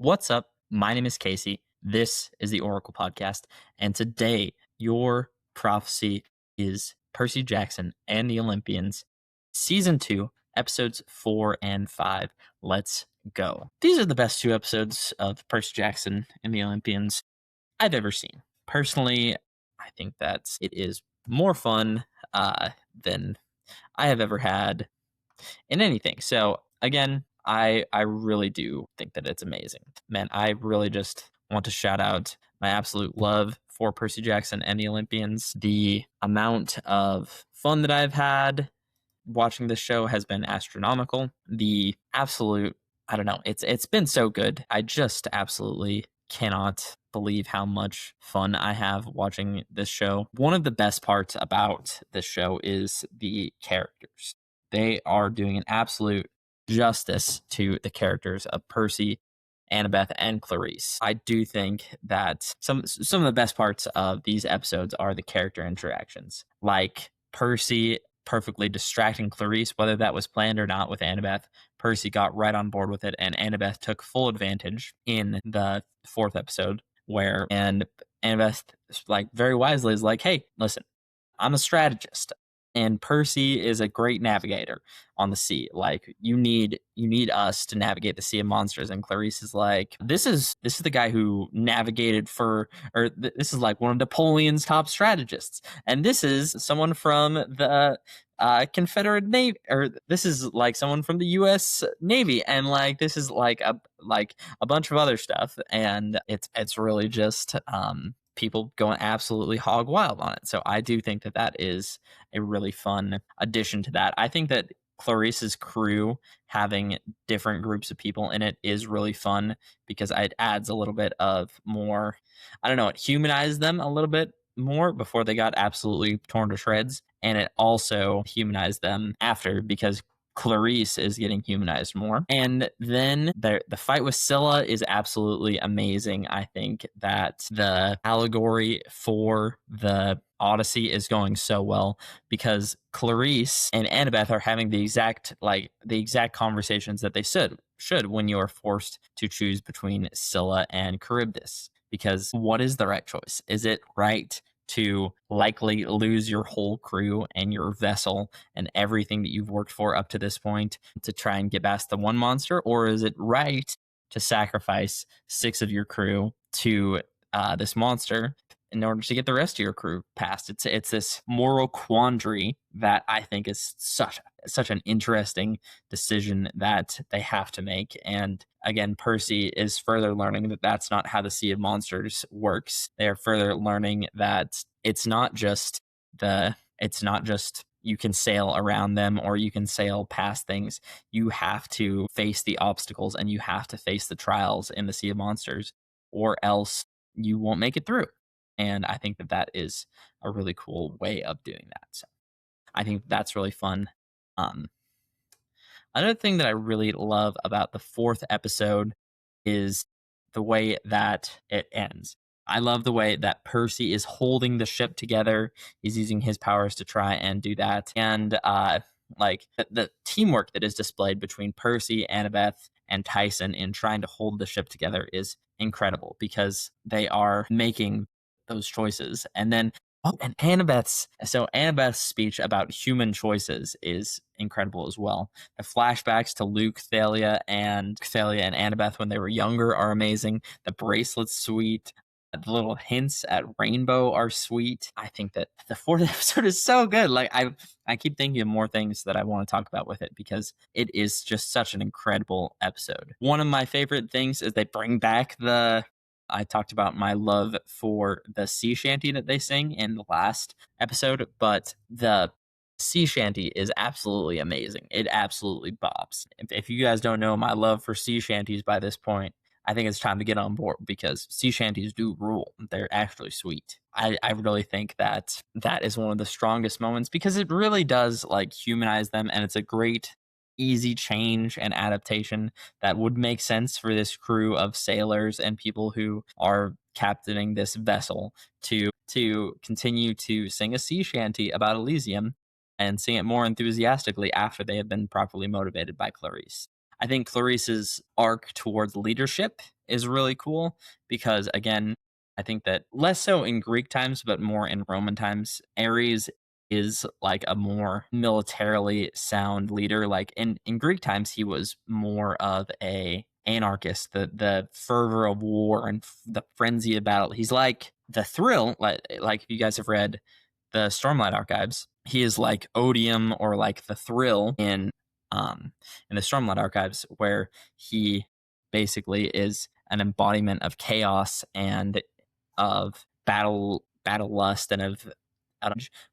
What's up? My name is Casey. This is the Oracle Podcast. And today, your prophecy is Percy Jackson and the Olympians, Season 2, Episodes 4 and 5. Let's go. These are the best two episodes of Percy Jackson and the Olympians I've ever seen. Personally, I think that it is more fun than I have ever had in anything. So again, I really do think that it's amazing. Man, I really just want to shout out my absolute love for Percy Jackson and the Olympians. The amount of fun that I've had watching this show has been astronomical. The absolute, I don't know, it's been so good. I just absolutely cannot believe how much fun I have watching this show. One of the best parts about this show is the characters. They are doing an absolute justice to the characters of Percy, Annabeth, and Clarice. I do think that some of the best parts of these episodes are the character interactions, like Percy perfectly distracting Clarice, whether that was planned or not with Annabeth. Percy got right on board with it, and Annabeth took full advantage in the fourth episode, where and Annabeth, like very wisely, is like, "Hey, listen, I'm a strategist." And Percy is a great navigator on the sea. Like you need us to navigate the sea of monsters. And Clarice is like, this is the guy who navigated this is like one of Napoleon's top strategists. And this is someone from the Confederate Navy, or this is like someone from the U.S. Navy, and like this is like a bunch of other stuff. And it's really just people going absolutely hog wild on it. So I do think that that is a really fun addition to that. I think that Clarice's crew having different groups of people in it is really fun because it adds a little bit of more, I don't know, it humanized them a little bit more before they got absolutely torn to shreds. And it also humanized them after because Clarice is getting humanized more. And then the fight with Scylla is absolutely amazing. I think that the allegory for the Odyssey is going so well because Clarice and Annabeth are having the exact conversations that they should when you are forced to choose between Scylla and Charybdis. Because what is the right choice? Is it right to likely lose your whole crew and your vessel and everything that you've worked for up to this point to try and get past the one monster? Or is it right to sacrifice 6 of your crew to this monster in order to get the rest of your crew past? It's this moral quandary that I think is such an interesting decision that they have to make. And again, Percy is further learning that that's not how the Sea of Monsters works. They are further learning that it's not just you can sail around them or you can sail past things. You have to face the obstacles and you have to face the trials in the Sea of Monsters, or else you won't make it through. And I think that that is a really cool way of doing that. So I think that's really fun. Um, Another thing that I really love about the fourth episode is the way that it ends. I love the way that Percy is holding the ship together. He's using his powers to try and do that. And the teamwork that is displayed between Percy, Annabeth, and Tyson in trying to hold the ship together is incredible because they are making those choices. And then and Annabeth's speech about human choices is incredible as well. The flashbacks to Luke, Thalia, and Annabeth when they were younger are amazing. The bracelet's sweet. The little hints at Rainbow are sweet. I think that the fourth episode is so good. Like I keep thinking of more things that I want to talk about with it because it is just such an incredible episode. One of my favorite things is they bring back I talked about my love for the sea shanty that they sing in the last episode, but the sea shanty is absolutely amazing. It absolutely bops. If you guys don't know my love for sea shanties by this point, I think it's time to get on board because sea shanties do rule. They're actually sweet. I really think that that is one of the strongest moments because it really does like humanize them, and it's a great easy change and adaptation that would make sense for this crew of sailors and people who are captaining this vessel to continue to sing a sea shanty about Elysium and sing it more enthusiastically after they have been properly motivated by Clarice. I think Clarice's arc towards leadership is really cool because, again, I think that less so in Greek times, but more in Roman times, Ares is like a more militarily sound leader. Like in Greek times, he was more of a anarchist, the fervor of war and the frenzy of battle. He's like the thrill, like if you guys have read the Stormlight Archives, he is like Odium or like the thrill in the Stormlight Archives, where he basically is an embodiment of chaos and of battle lust and of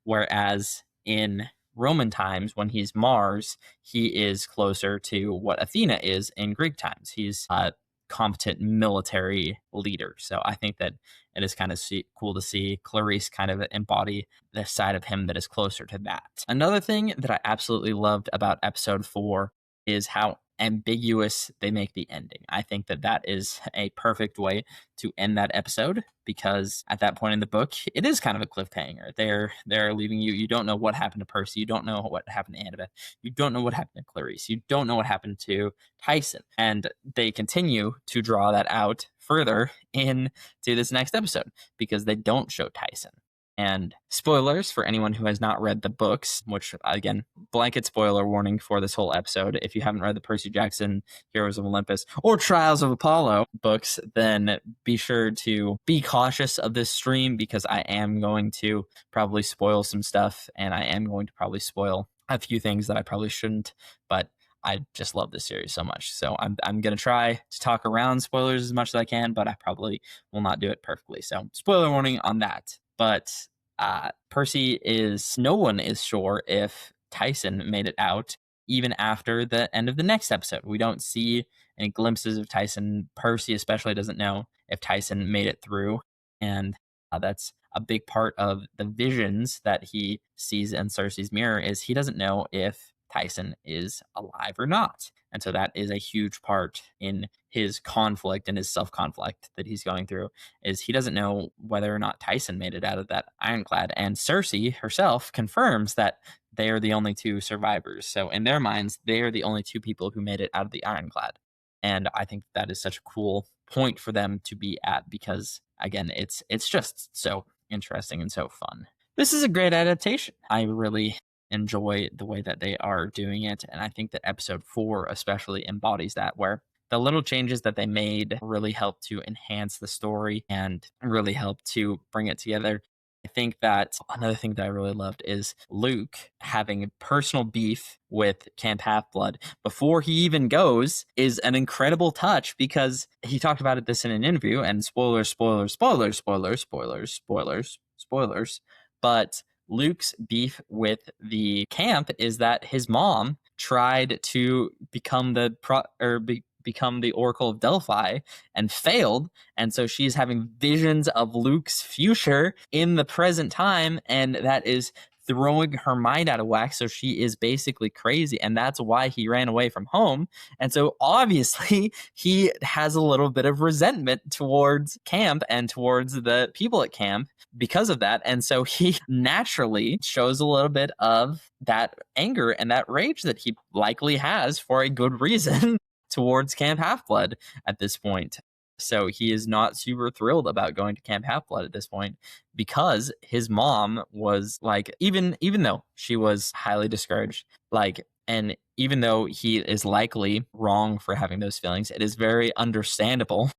whereas in Roman times, when he's Mars, he is closer to what Athena is in Greek times. He's a competent military leader. So I think that it is kind of cool to see Clarice kind of embody the side of him that is closer to that. Another thing that I absolutely loved about episode 4 is how ambiguous they make the ending. I think that that is a perfect way to end that episode, because at that point in the book, it is kind of a cliffhanger. They're leaving you. You don't know what happened to Percy. You don't know what happened to Annabeth. You don't know what happened to Clarice. You don't know what happened to Tyson. And they continue to draw that out further into this next episode because they don't show Tyson. And spoilers for anyone who has not read the books, which, again, blanket spoiler warning for this whole episode. If you haven't read the Percy Jackson Heroes of Olympus or Trials of Apollo books, then be sure to be cautious of this stream, because I am going to probably spoil some stuff, and I am going to probably spoil a few things that I probably shouldn't, but I just love this series so much. So I'm going to try to talk around spoilers as much as I can, but I probably will not do it perfectly. So spoiler warning on that. But no one is sure if Tyson made it out even after the end of the next episode. We don't see any glimpses of Tyson. Percy especially doesn't know if Tyson made it through. And that's a big part of the visions that he sees in Cersei's mirror, is he doesn't know if Tyson is alive or not. And so that is a huge part in his conflict and his self-conflict that he's going through, is he doesn't know whether or not Tyson made it out of that ironclad. And Cersei herself confirms that they are the only two survivors. So in their minds, they are the only two people who made it out of the ironclad. And I think that is such a cool point for them to be at, because, again, it's just so interesting and so fun. This is a great adaptation. I really enjoy the way that they are doing it, and I think that episode 4 especially embodies that, where the little changes that they made really help to enhance the story and really help to bring it together. I think that another thing that I really loved is Luke having a personal beef with Camp Half-Blood before he even goes is an incredible touch, because he talked about this in an interview, and spoilers, but Luke's beef with the camp is that his mom tried to become become the Oracle of Delphi and failed, and so she's having visions of Luke's future in the present time, and that is throwing her mind out of whack. So she is basically crazy, and that's why he ran away from home. And so obviously he has a little bit of resentment towards camp and towards the people at camp because of that. And so he naturally shows a little bit of that anger and that rage that he likely has for a good reason towards Camp Half-Blood at this point. So he is not super thrilled about going to Camp Half-Blood at this point, because his mom was like, even though she was highly discouraged, like, and even though he is likely wrong for having those feelings, it is very understandable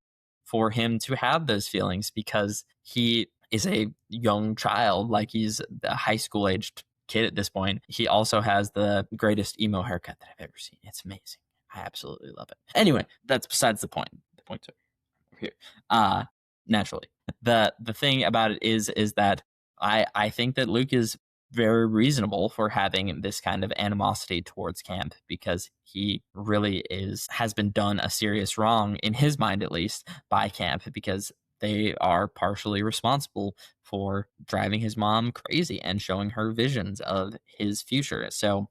for him to have those feelings, because he is a young child. Like, he's a high school aged kid at this point. He also has the greatest emo haircut that I've ever seen. It's amazing. I absolutely love it. Anyway, that's besides the point. The point's over here. Naturally, the thing about it is that I think that Luke is very reasonable for having this kind of animosity towards camp, because he really has been done a serious wrong, in his mind at least, by camp, because they are partially responsible for driving his mom crazy and showing her visions of his future. So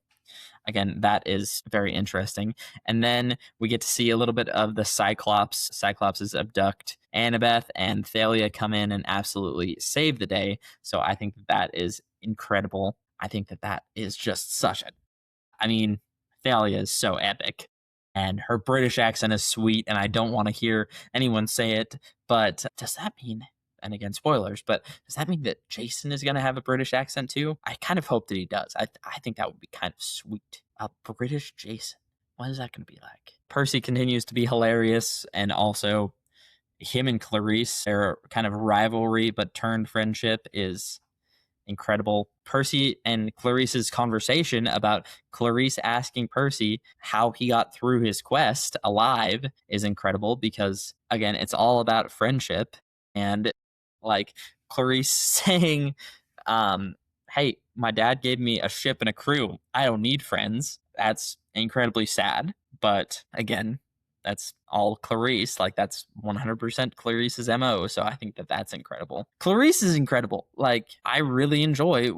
again, that is very interesting. And then we get to see a little bit of the Cyclops. Cyclopses abduct Annabeth, and Thalia come in and absolutely save the day. So I think that is incredible. I think that is just I mean, Thalia is so epic. and her British accent is sweet, and I don't want to hear anyone say it. But does that mean, and again, spoilers, but does that mean that Jason is going to have a British accent too? I kind of hope that he does. I think that would be kind of sweet. A British Jason. What is that going to be like? Percy continues to be hilarious, and also him and Clarice, their kind of rivalry but turned friendship is incredible. Percy and Clarice's conversation about Clarice asking Percy how he got through his quest alive is incredible because, again, it's all about friendship. And like Clarice saying, hey, my dad gave me a ship and a crew. I don't need friends. That's incredibly sad. But again, that's all Clarice. Like, that's 100% Clarice's MO. So I think that that's incredible. Clarice is incredible. Like, I really enjoy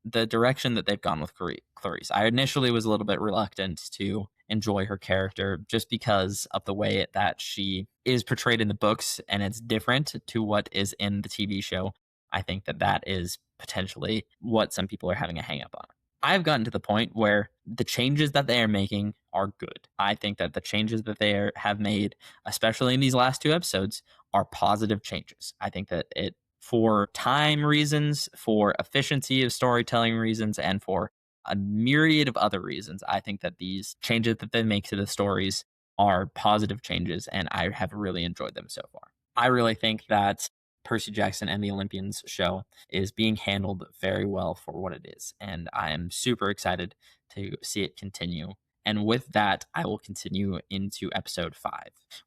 the direction that they've gone with Clarice. I initially was a little bit reluctant to enjoy her character just because of the way that she is portrayed in the books, and it's different to what is in the TV show. I think that that is potentially what some people are having a hang up on. I've gotten to the point where the changes that they are making are good. I think that the changes that they have made, especially in these last two episodes, are positive changes. I think that it, for time reasons, for efficiency of storytelling reasons, and for a myriad of other reasons, I think that these changes that they make to the stories are positive changes, and I have really enjoyed them so far. I really think that Percy Jackson and the Olympians show is being handled very well for what it is. And I am super excited to see it continue. And with that, I will continue into episode 5.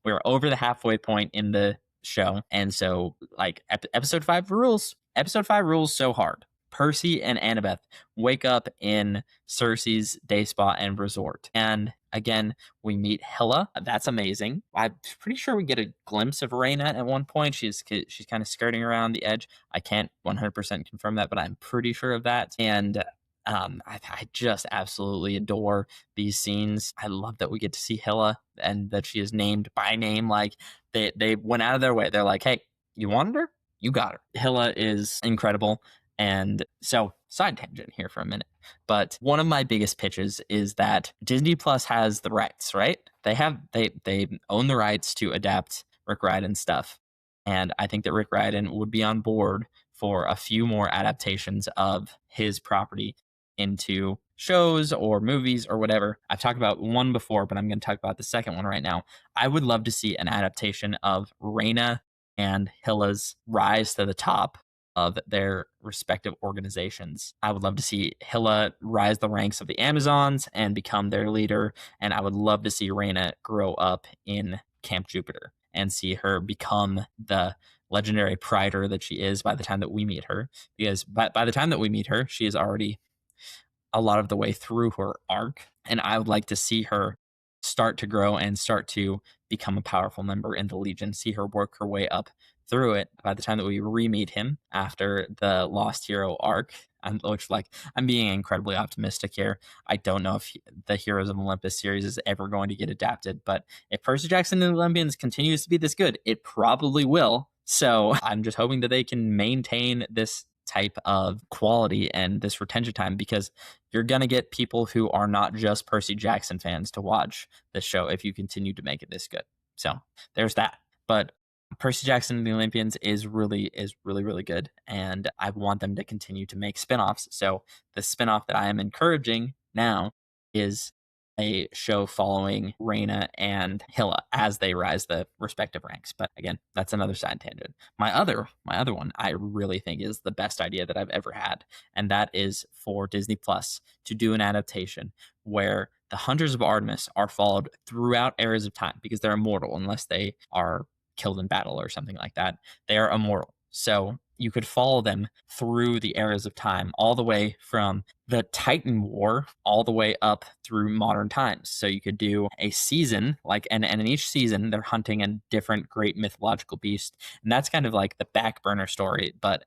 We're over the halfway point in the show. And so, like, episode 5 rules. Episode 5 rules so hard. Percy and Annabeth wake up in Cersei's day spa and resort. And again, we meet Hilla. That's amazing. I'm pretty sure we get a glimpse of Reyna at one point. She's kind of skirting around the edge. I can't 100% confirm that, but I'm pretty sure of that. And I just absolutely adore these scenes. I love that we get to see Hilla and that she is named by name. Like, they went out of their way. They're like, hey, you wanted her? You got her. Hilla is incredible. And so, side tangent here for a minute. But one of my biggest pitches is that Disney Plus has the rights, right? They own the rights to adapt Rick Riordan stuff. And I think that Rick Riordan would be on board for a few more adaptations of his property into shows or movies or whatever. I've talked about one before, but I'm going to talk about the second one right now. I would love to see an adaptation of Reyna and Hilla's rise to the top of their respective organizations. I would love to see Hilla rise the ranks of the Amazons and become their leader, and I would love to see Reyna grow up in Camp Jupiter and see her become the legendary prider that she is by the time that we meet her. Because by the time that we meet her, she is already a lot of the way through her arc, and I would like to see her start to grow and start to become a powerful member in the Legion, see her work her way up through it by the time that we re-meet him after the Lost Hero arc. I'm being incredibly optimistic here. I don't know if the Heroes of Olympus series is ever going to get adapted, but if Percy Jackson and the Olympians continues to be this good, it probably will. So I'm just hoping that they can maintain this type of quality and this retention time, because you're going to get people who are not just Percy Jackson fans to watch this show if you continue to make it this good. So there's that. But Percy Jackson and the Olympians is really, really good. And I want them to continue to make spinoffs. So the spinoff that I am encouraging now is a show following Reyna and Hilla as they rise the respective ranks. But again, that's another side tangent. My other one I really think is the best idea that I've ever had, and that is for Disney Plus to do an adaptation where the Hunters of Artemis are followed throughout eras of time, because they're immortal unless they are killed in battle or something like that. They are immortal. So you could follow them through the eras of time, all the way from the Titan War all the way up through modern times. So you could do a season, like, and in each season they're hunting a different great mythological beast, and that's kind of like the back burner story. But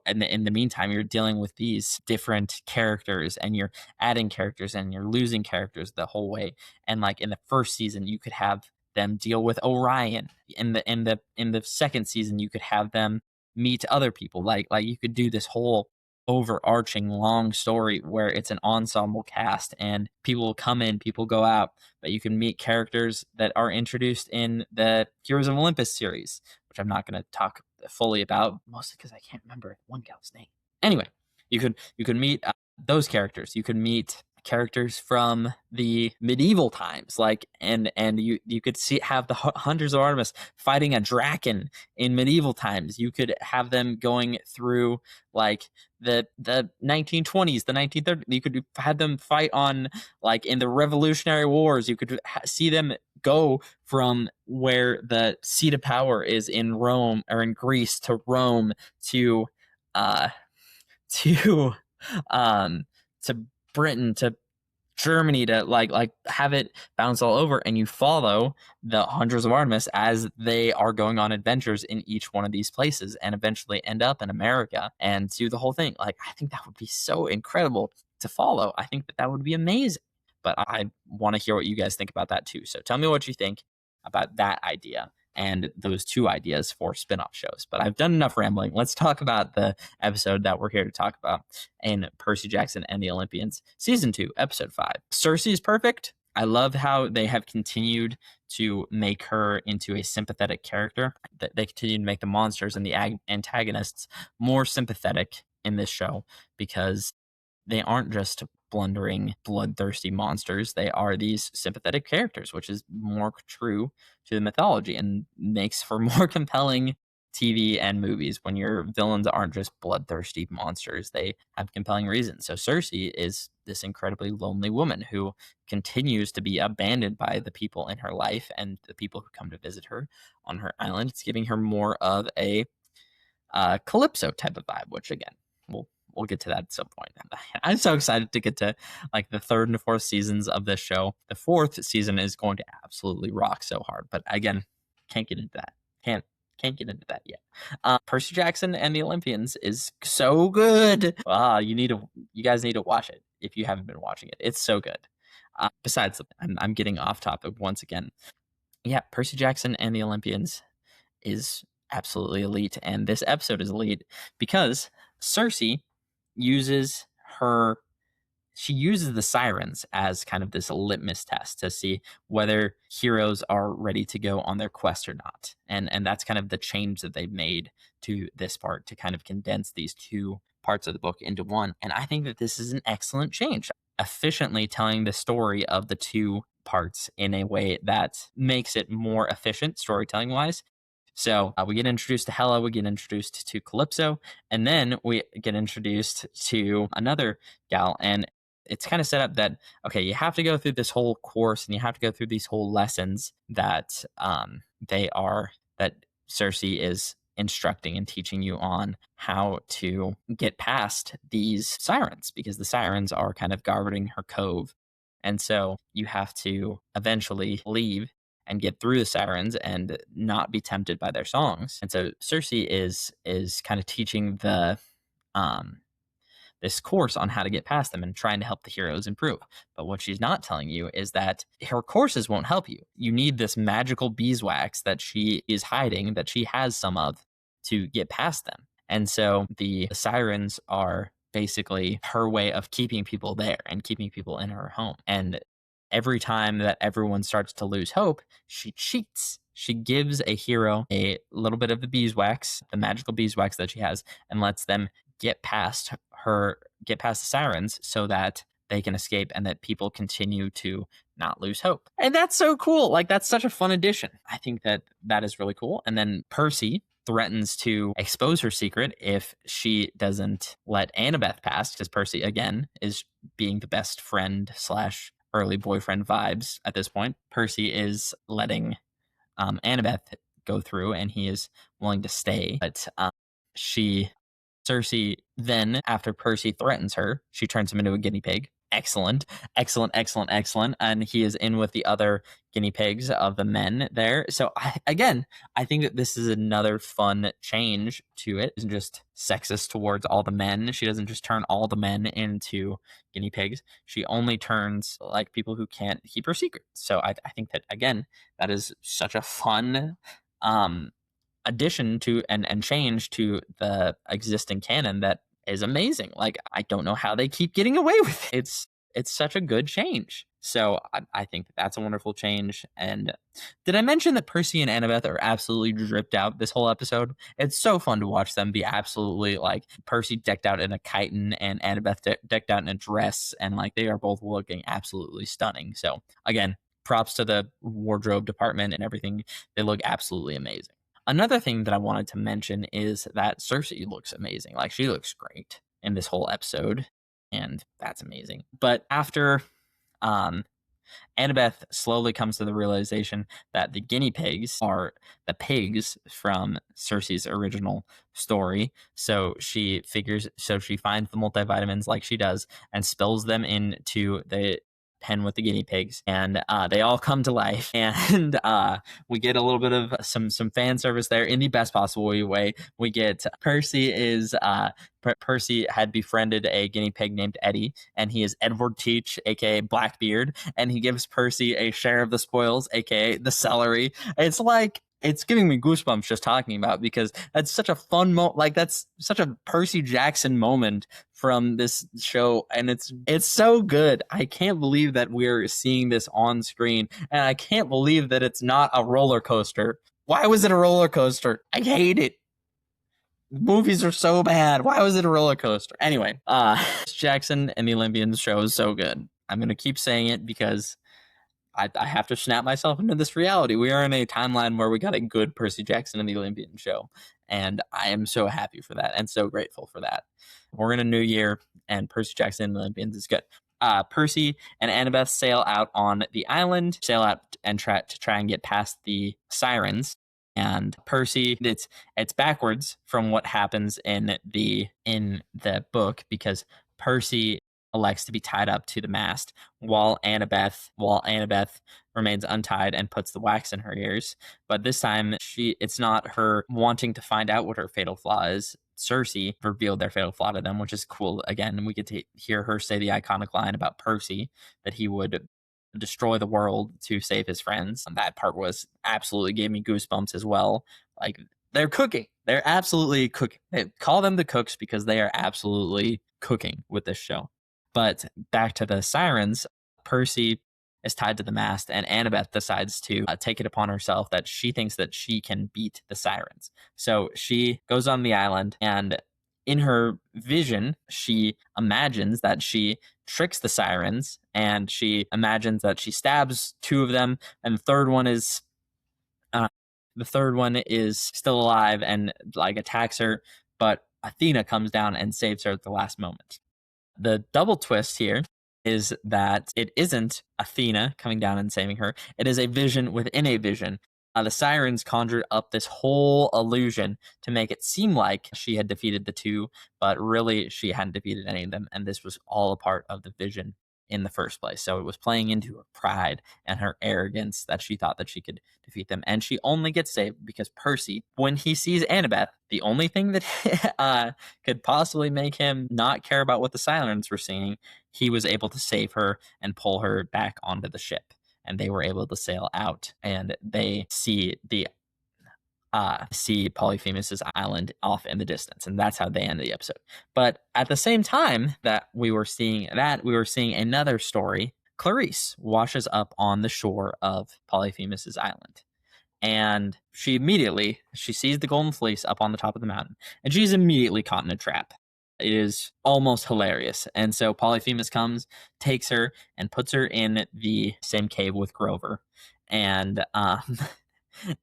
in the meantime, you're dealing with these different characters, and you're adding characters, and you're losing characters the whole way. And like in the first season, you could have them deal with Orion. In the second season, you could have them meet other people. Like you could do this whole overarching long story where it's an ensemble cast and people come in, people go out, but you can meet characters that are introduced in the Heroes of Olympus series, which I'm not going to talk fully about, mostly because I can't remember one gal's name. Anyway, you could meet those characters. You could meet characters from the medieval times, like and you could have the Hunters of Artemis fighting a draken in medieval times. You could have them going through like the 1920s, the 1930s. You could have them fight on like in the Revolutionary Wars. You could see them go from where the seat of power is in Rome or in Greece to Rome to uh to um to Britain to Germany to like have it bounce all over, and you follow the Hunters of Artemis as they are going on adventures in each one of these places and eventually end up in America and do the whole thing. Like, I think that would be so incredible to follow. I think that would be amazing. But I want to hear what you guys think about that too. So tell me what you think about that idea and those two ideas for spin-off shows. But I've done enough rambling. Let's talk about the episode that we're here to talk about in Percy Jackson and the Olympians, Season 2, Episode 5. Cersei is perfect. I love how they have continued to make her into a sympathetic character. They continue to make the monsters and the antagonists more sympathetic in this show because they aren't just blundering, bloodthirsty monsters. They are these sympathetic characters, which is more true to the mythology and makes for more compelling TV and movies when your villains aren't just bloodthirsty monsters. They have compelling reasons. So Cersei is this incredibly lonely woman who continues to be abandoned by the people in her life and the people who come to visit her on her island. It's giving her more of a Calypso type of vibe, which again, we'll get to that at some point. I'm so excited to get to like the third and fourth seasons of this show. The fourth season is going to absolutely rock so hard, but again, can't get into that. Can't get into that yet. Percy Jackson and the Olympians is so good. You guys need to watch it if you haven't been watching it. It's so good. Besides, I'm getting off topic once again. Yeah, Percy Jackson and the Olympians is absolutely elite, and this episode is elite because Cersei uses the Sirens as kind of this litmus test to see whether heroes are ready to go on their quest or not. And that's kind of the change that they've made to this part to kind of condense these two parts of the book into one. And I think that this is an excellent change, efficiently telling the story of the two parts in a way that makes it more efficient storytelling wise. So we get introduced to Hela, we get introduced to Calypso, and then we get introduced to another gal. And it's kind of set up that, okay, you have to go through this whole course and you have to go through these whole lessons that that Cersei is instructing and teaching you on how to get past these sirens, because the sirens are kind of guarding her cove. And so you have to eventually leave and get through the sirens and not be tempted by their songs. And so Cersei is kind of teaching the this course on how to get past them and trying to help the heroes improve. But what she's not telling you is that her courses won't help you. You need this magical beeswax that she is hiding, that she has some of, to get past them. And so the sirens are basically her way of keeping people there and keeping people in her home. And every time that everyone starts to lose hope, she cheats. She gives a hero a little bit of the beeswax, the magical beeswax that she has, and lets them get past the sirens so that they can escape and that people continue to not lose hope. And that's so cool. Like, that's such a fun addition. I think that is really cool. And then Percy threatens to expose her secret if she doesn't let Annabeth pass, because Percy, again, is being the best friend / early boyfriend vibes at this point. Percy is letting Annabeth go through, and he is willing to stay. But Cersei then, after Percy threatens her, she turns him into a guinea pig. Excellent. And he is in with the other guinea pigs of the men there. So I think that this is another fun change to it. It isn't just sexist towards all the men. She doesn't just turn all the men into guinea pigs. She only turns like people who can't keep her secret. So I think that, again, that is such a fun addition to and change to the existing canon that is amazing. Like, I don't know how they keep getting away with it. It's such a good change. So I think that's a wonderful change. And did I mention that Percy and Annabeth are absolutely dripped out this whole episode? It's so fun to watch them be absolutely like Percy decked out in a chiton and Annabeth decked out in a dress, and like they are both looking absolutely stunning. So again, props to the wardrobe department and everything. They look absolutely amazing. Another thing that I wanted to mention is that Cersei looks amazing. Like, she looks great in this whole episode, and that's amazing. But after Annabeth slowly comes to the realization that the guinea pigs are the pigs from Cersei's original story. So she finds the multivitamins like she does and spills them into the pen with the guinea pigs, and they all come to life. And we get a little bit of some fan service there in the best possible way. We get Percy had befriended a guinea pig named Eddie, and he is Edward Teach, aka Blackbeard, and he gives Percy a share of the spoils, aka the celery. It's like, it's giving me goosebumps just talking about, because that's such a fun that's such a Percy Jackson moment from this show, and it's so good. I can't believe that we're seeing this on screen, and I can't believe that it's not a roller coaster. Why was it a roller coaster? I hate it. Movies are so bad. Why was it a roller coaster? Anyway, Jackson and the Olympians show is so good. I'm going to keep saying it because I have to snap myself into this reality. We are in a timeline where we got a good Percy Jackson and the Olympians show, and I am so happy for that and so grateful for that. We're in a new year, and Percy Jackson and the Olympians is good. Percy and Annabeth sail out on the island, and try and get past the Sirens. And Percy, it's backwards from what happens in the book, because Percy elects to be tied up to the mast while Annabeth remains untied and puts the wax in her ears. But this time it's not her wanting to find out what her fatal flaw is. Cersei revealed their fatal flaw to them, which is cool. Again, we get to hear her say the iconic line about Percy, that he would destroy the world to save his friends. And that part was absolutely gave me goosebumps as well. Like, they're cooking. They're absolutely cooking. They call them the cooks because they are absolutely cooking with this show. But back to the Sirens, Percy is tied to the mast, and Annabeth decides to take it upon herself that she thinks that she can beat the Sirens. So she goes on the island, and in her vision, she imagines that she tricks the Sirens, and she imagines that she stabs two of them, and the third one is still alive and like attacks her, but Athena comes down and saves her at the last moment. The double twist here is that it isn't Athena coming down and saving her. It is a vision within a vision. The Sirens conjured up this whole illusion to make it seem like she had defeated the two, but really she hadn't defeated any of them, and this was all a part of the vision in the first place. So it was playing into her pride and her arrogance that she thought that she could defeat them, and she only gets saved because Percy, when he sees Annabeth, the only thing that could possibly make him not care about what the Sirens were saying, he was able to save her and pull her back onto the ship. And they were able to sail out, and they see Polyphemus' island off in the distance, and that's how they end the episode. But at the same time that we were seeing another story. Clarice washes up on the shore of Polyphemus' island, and she sees the golden fleece up on the top of the mountain, and she's immediately caught in a trap. It is almost hilarious. And so Polyphemus comes, takes her, and puts her in the same cave with Grover. And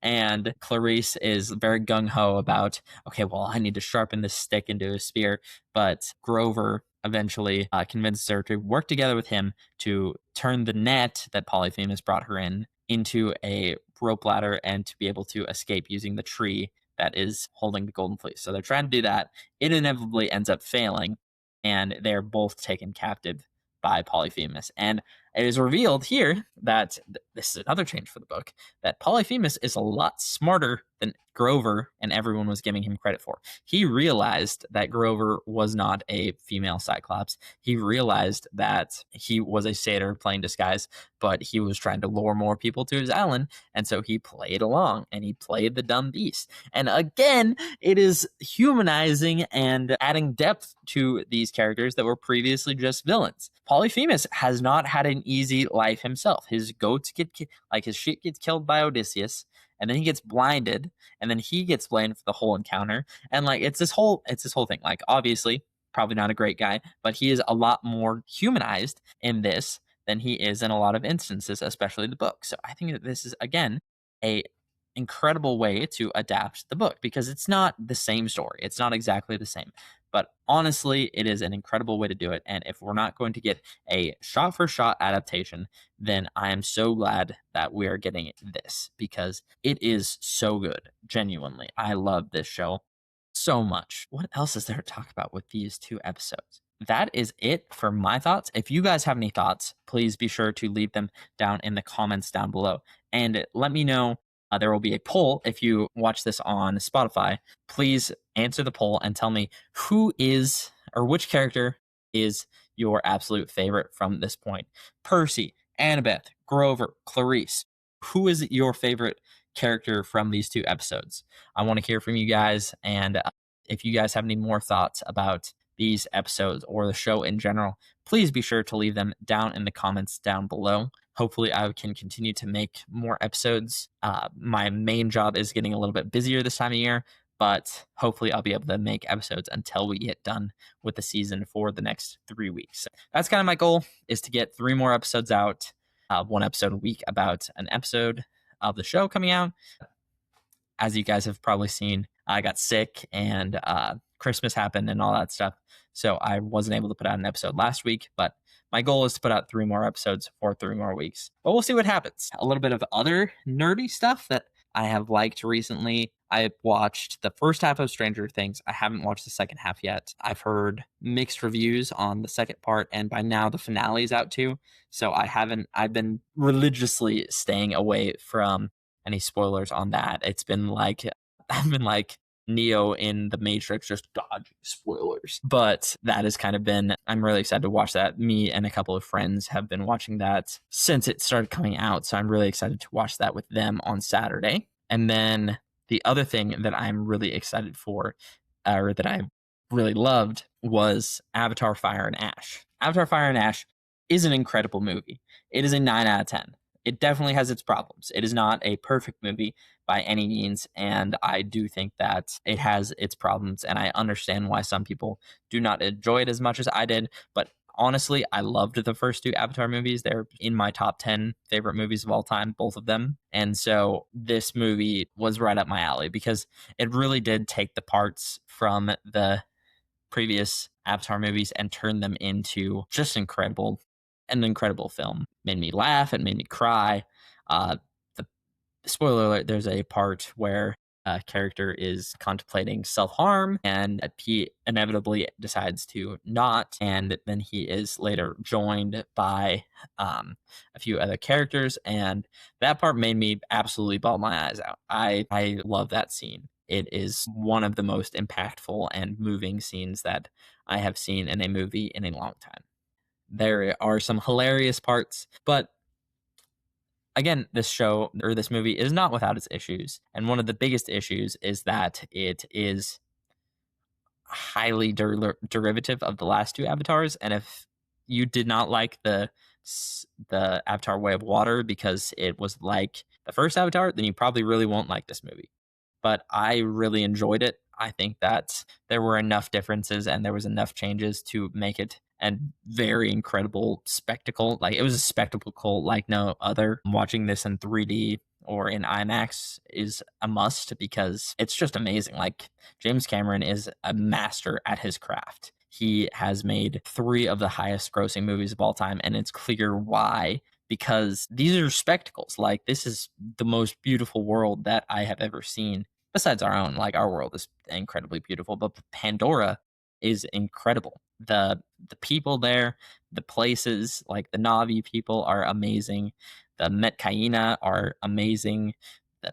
and Clarice is very gung-ho about, okay, well, I need to sharpen this stick into a spear. But Grover eventually convinces her to work together with him to turn the net that Polyphemus brought her in into a rope ladder, and to be able to escape using the tree that is holding the golden fleece. So they're trying to do that. It inevitably ends up failing, and they're both taken captive by Polyphemus. And It is revealed here that this is another change for the book, that Polyphemus is a lot smarter than Grover and everyone was giving him credit for. He realized that Grover was not a female Cyclops. He realized that he was a satyr playing disguise, but he was trying to lure more people to his island. And so he played along and he played the dumb beast. And again, it is humanizing and adding depth to these characters that were previously just villains. Polyphemus has not had an easy life himself. His goats his sheep gets killed by Odysseus, and then he gets blinded, and then he gets blamed for the whole encounter. And like it's this whole thing. Like obviously, probably not a great guy, but he is a lot more humanized in this than he is in a lot of instances, especially the book. So I think that this is again a incredible way to adapt the book because it's not the same story. It's not exactly the same. But honestly, it is an incredible way to do it. And if we're not going to get a shot for shot adaptation, then I am so glad that we are getting this because it is so good. Genuinely. I love this show so much. What else is there to talk about with these 2 episodes? That is it for my thoughts. If you guys have any thoughts, please be sure to leave them down in the comments down below. And let me know. There will be a poll if you watch this on Spotify. Please answer the poll and tell me who is or which character is your absolute favorite from this point. Percy, Annabeth, Grover, Clarice. Who is your favorite character from these 2 episodes? I want to hear from you guys. And if you guys have any more thoughts about these episodes or the show in general, please be sure to leave them down in the comments down below. Hopefully, I can continue to make more episodes. My main job is getting a little bit busier this time of year, but hopefully I'll be able to make episodes until we get done with the season for the next 3 weeks. That's kind of my goal, is to get 3 more episodes out, 1 episode a week about an episode of the show coming out. As you guys have probably seen, I got sick and Christmas happened and all that stuff. So I wasn't able to put out an episode last week, but my goal is to put out 3 more episodes for 3 more weeks. But we'll see what happens. A little bit of other nerdy stuff that I have liked recently. I watched the first half of Stranger Things. I haven't watched the second half yet. I've heard mixed reviews on the second part, and by now the finale is out too. So I've been religiously staying away from any spoilers on that. I've been like Neo in the Matrix, just dodging spoilers. But that has kind of been, I'm really excited to watch that. Me and a couple of friends have been watching that since it started coming out. So I'm really excited to watch that with them on Saturday. And then the other thing that I'm really excited for, or that I really loved, was Avatar Fire and Ash. Avatar Fire and Ash is an incredible movie. It is a 9 out of 10. It definitely has its problems. It is not a perfect movie by any means, and I do think that it has its problems, and I understand why some people do not enjoy it as much as I did, but honestly, I loved the first 2 Avatar movies. They're in my top 10 favorite movies of all time, both of them, and so this movie was right up my alley because it really did take the parts from the previous Avatar movies and turn them into just an incredible film. Made me laugh. It made me cry. The spoiler alert, there's a part where a character is contemplating self-harm and he inevitably decides to not, and then he is later joined by a few other characters, and that part made me absolutely bawl my eyes out. I love that scene. It is one of the most impactful and moving scenes that I have seen in a movie in a long time. There are some hilarious parts, but again, this movie is not without its issues. And one of the biggest issues is that it is highly derivative of the last 2 Avatars. And if you did not like the Avatar Way of Water because it was like the first Avatar, then you probably really won't like this movie. But I really enjoyed it. I think that there were enough differences and there was enough changes to make it a very incredible spectacle. Like, it was a spectacle like no other. Watching this in 3D or in IMAX is a must because it's just amazing. Like, James Cameron is a master at his craft. He has made 3 of the highest grossing movies of all time, and it's clear why, because these are spectacles. Like, this is the most beautiful world that I have ever seen, besides our own. Like, our world is incredibly beautiful, but Pandora is incredible. the people there, the places, like the Navi people are amazing. The Metcaina are amazing. The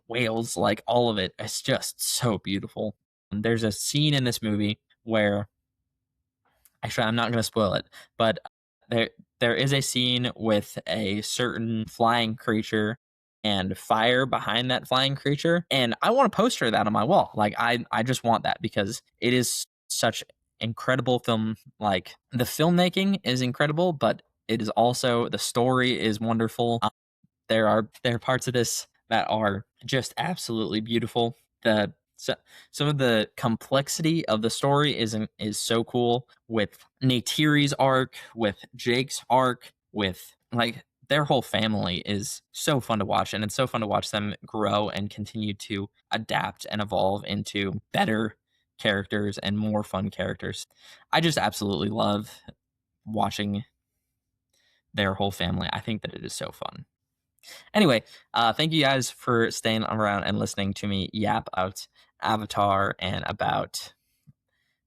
whales, like all of it, it's just so beautiful. There's a scene in this movie where, actually, I'm not going to spoil it, but there there is a scene with a certain flying creature and fire behind that flying creature, and I want a poster of that on my wall. Like I just want that because it is such incredible film. Like the filmmaking is incredible, but it is also, the story is wonderful. There are parts of this that are just absolutely beautiful. The so, some of the complexity of the story is so cool, with Neytiri's arc, with Jake's arc, with like their whole family is so fun to watch, and it's so fun to watch them grow and continue to adapt and evolve into better characters and more fun characters. I just absolutely love watching their whole family. I think that it is so fun. Anyway, thank you guys for staying around and listening to me yap about Avatar and about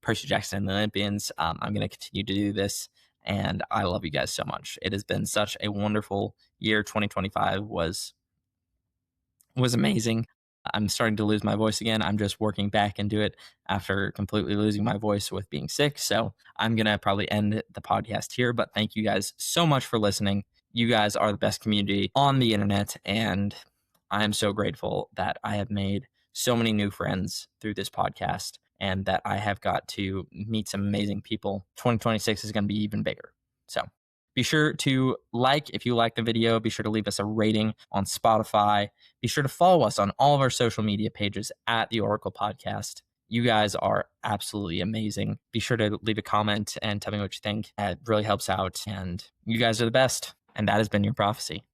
Percy Jackson and the Olympians. I'm going to continue to do this, and I love you guys so much. It has been such a wonderful year. 2025 was amazing. I'm starting to lose my voice again. I'm just working back into it after completely losing my voice with being sick. So I'm going to probably end the podcast here, but thank you guys so much for listening. You guys are the best community on the internet, and I am so grateful that I have made so many new friends through this podcast and that I have got to meet some amazing people. 2026 is going to be even bigger. So be sure to like if you like the video. Be sure to leave us a rating on Spotify. Be sure to follow us on all of our social media pages at the Oracle Podcast. You guys are absolutely amazing. Be sure to leave a comment and tell me what you think. It really helps out. And you guys are the best. And that has been your prophecy.